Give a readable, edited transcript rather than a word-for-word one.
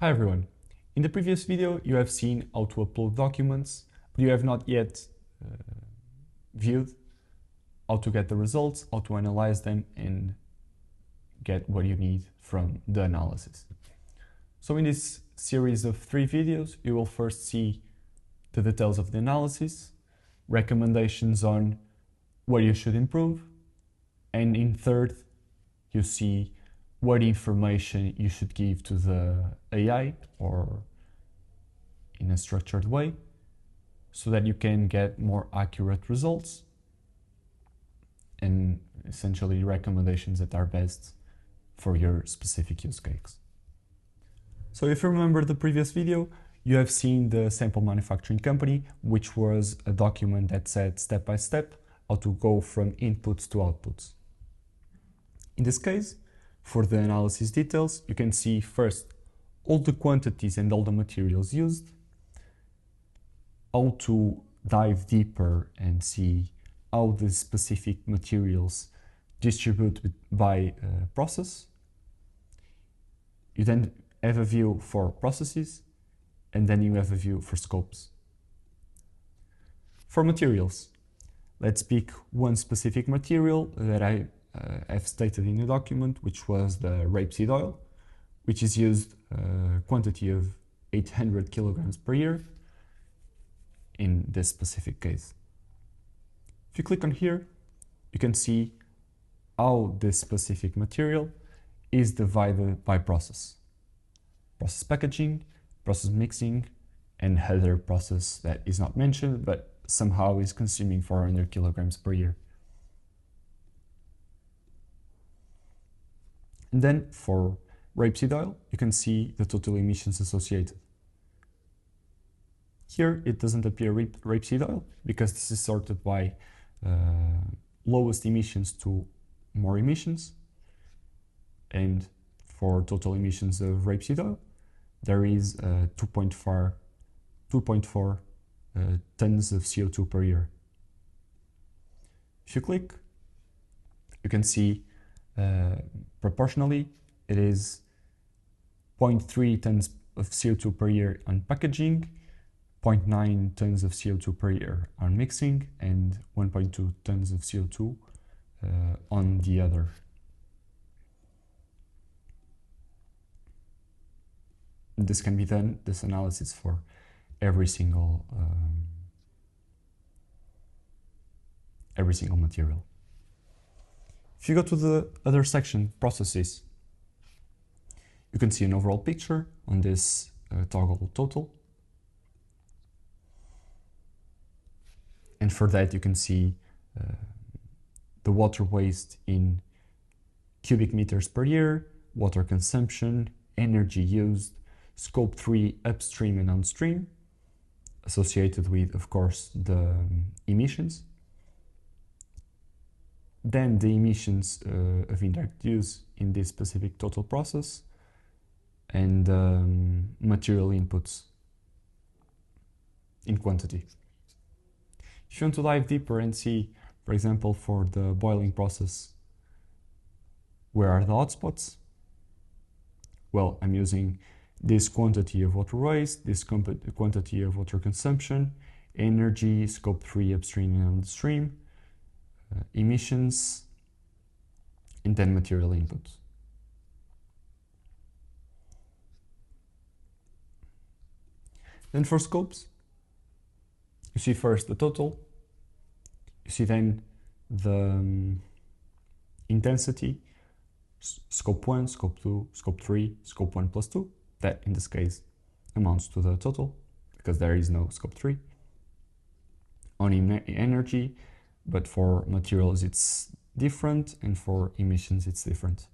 Hi everyone. In the previous video you have seen how to upload documents, but you have not yet viewed how to get the results, how to analyze them and get what you need from the analysis. So in this series of 3 videos you will first see the details of the analysis, recommendations on what you should improve, and in third you see what information you should give to the AI or in a structured way so that you can get more accurate results and essentially recommendations that are best for your specific use case. So if you remember the previous video, you have seen the sample manufacturing company, which was a document that said step by step how to go from inputs to outputs. In this case, for the analysis details, you can see first all the quantities and all the materials used, how to dive deeper and see how the specific materials distribute by process. You then have a view for processes, and then you have a view for scopes. For materials, let's pick one specific material that I have stated in the document, which was the rapeseed oil, which is used a quantity of 800 kilograms per year in this specific case. If you click on here, you can see how this specific material is divided by process. Process packaging, process mixing, and other process that is not mentioned, but somehow is consuming 400 kilograms per year. And then for rapeseed oil, you can see the total emissions associated. Here it doesn't appear rapeseed oil because this is sorted by lowest emissions to more emissions. And for total emissions of rapeseed oil, there is 2.4 tons of CO2 per year. If you click, you can see proportionally it is 0.3 tons of CO2 per year on packaging, 0.9 tons of CO2 per year on mixing, and 1.2 tons of CO2 on the other. This can be done, this analysis, for every single material. If you go to the other section, processes, you can see an overall picture on this toggle total. And for that you can see the water waste in cubic meters per year, water consumption, energy used, scope 3 upstream and downstream, associated with, of course, the emissions. Then the emissions of indirect use in this specific total process, and material inputs in quantity. If you want to dive deeper and see, for example, for the boiling process, where are the hotspots? Well, I'm using this quantity of water waste, this quantity of water consumption, energy, scope 3 upstream and downstream, emissions, and then material inputs. Then for scopes, you see first the total, you see then the intensity, scope 1, scope 2, scope 3, scope 1 plus 2, that in this case amounts to the total because there is no scope 3. On energy, but for materials it's different, and for emissions it's different.